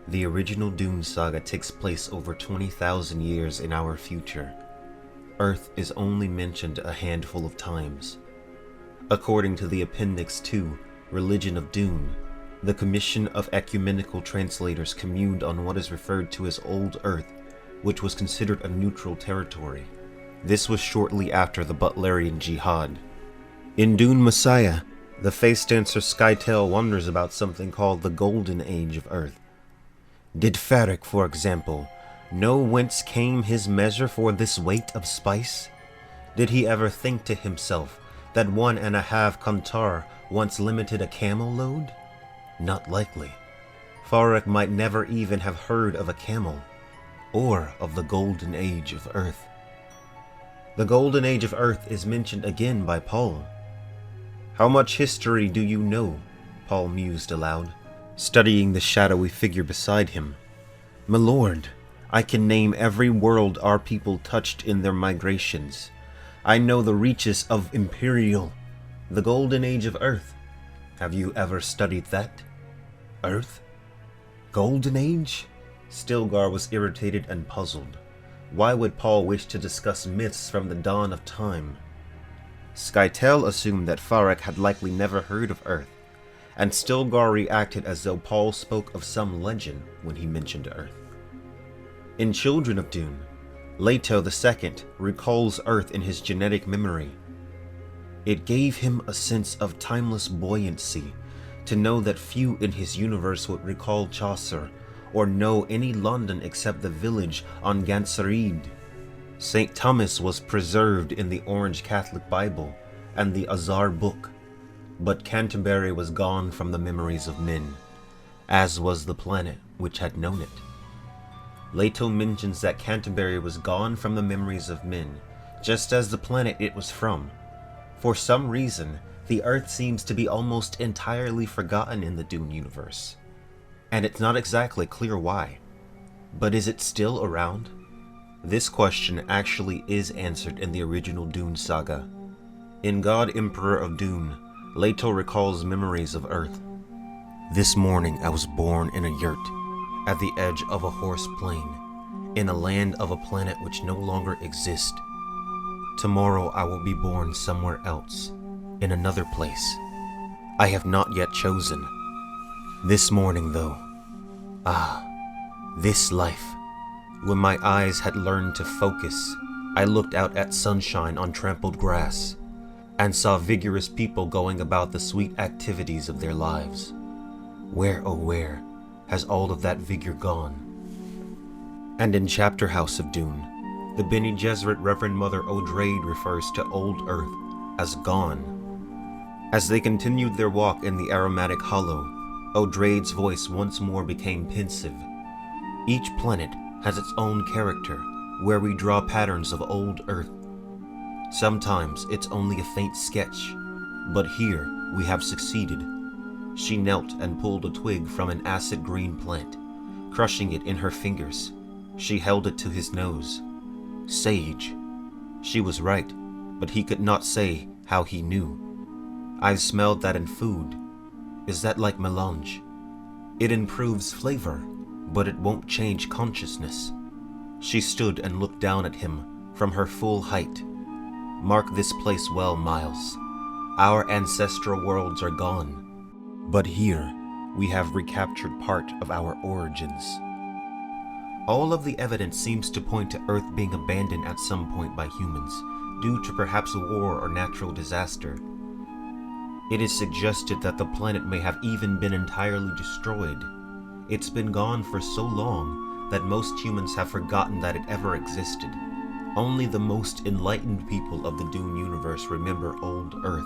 The original Dune Saga takes place over 20,000 years in our future. Earth is only mentioned a handful of times. According to the Appendix II Religion of Dune, the Commission of Ecumenical Translators communed on what is referred to as Old Earth, which was considered a neutral territory. This was shortly after the Butlerian Jihad. In Dune Messiah, the face dancer Skytale wonders about something called the Golden Age of Earth. Did Farrak, for example, know whence came his measure for this weight of spice? Did he ever think to himself that 1.5 kantar once limited a camel load? Not likely. Farrak might never even have heard of a camel, or of the Golden Age of Earth. The Golden Age of Earth is mentioned again by Paul. "How much history do you know?" Paul mused aloud, studying the shadowy figure beside him. "My lord, I can name every world our people touched in their migrations. I know the reaches of Imperial, the Golden Age of Earth. Have you ever studied that? Earth? Golden Age?" Stilgar was irritated and puzzled. Why would Paul wish to discuss myths from the dawn of time? Skytale assumed that Farrak had likely never heard of Earth, and Stilgar reacted as though Paul spoke of some legend when he mentioned Earth. In Children of Dune, Leto II recalls Earth in his genetic memory. It gave him a sense of timeless buoyancy to know that few in his universe would recall Chaucer or know any London except the village on Gansarid. St. Thomas was preserved in the Orange Catholic Bible and the Azar Book, but Canterbury was gone from the memories of men, as was the planet which had known it. Leto mentions that Canterbury was gone from the memories of men, just as the planet it was from. For some reason, the Earth seems to be almost entirely forgotten in the Dune universe. And it's not exactly clear why. But is it still around? This question actually is answered in the original Dune Saga. In God Emperor of Dune, Leto recalls memories of Earth. "This morning I was born in a yurt, at the edge of a horse plain, in a land of a planet which no longer exists. Tomorrow I will be born somewhere else, in another place. I have not yet chosen. This morning though, this life. When my eyes had learned to focus, I looked out at sunshine on trampled grass, and saw vigorous people going about the sweet activities of their lives. Where, oh where, has all of that vigor gone?" And in Chapter House of Dune, the Bene Gesserit Reverend Mother Odrade refers to Old Earth as gone. As they continued their walk in the aromatic hollow, Odrade's voice once more became pensive. "Each planet has its own character, where we draw patterns of Old Earth. Sometimes it's only a faint sketch, but here we have succeeded." She knelt and pulled a twig from an acid green plant, crushing it in her fingers. She held it to his nose. Sage. She was right, but he could not say how he knew. "I've smelled that in food. Is that like melange? It improves flavor, but it won't change consciousness." She stood and looked down at him from her full height. "Mark this place well, Miles. Our ancestral worlds are gone, but here we have recaptured part of our origins." All of the evidence seems to point to Earth being abandoned at some point by humans, due to perhaps a war or natural disaster. It is suggested that the planet may have even been entirely destroyed. It's been gone for so long that most humans have forgotten that it ever existed. Only the most enlightened people of the Dune universe remember Old Earth.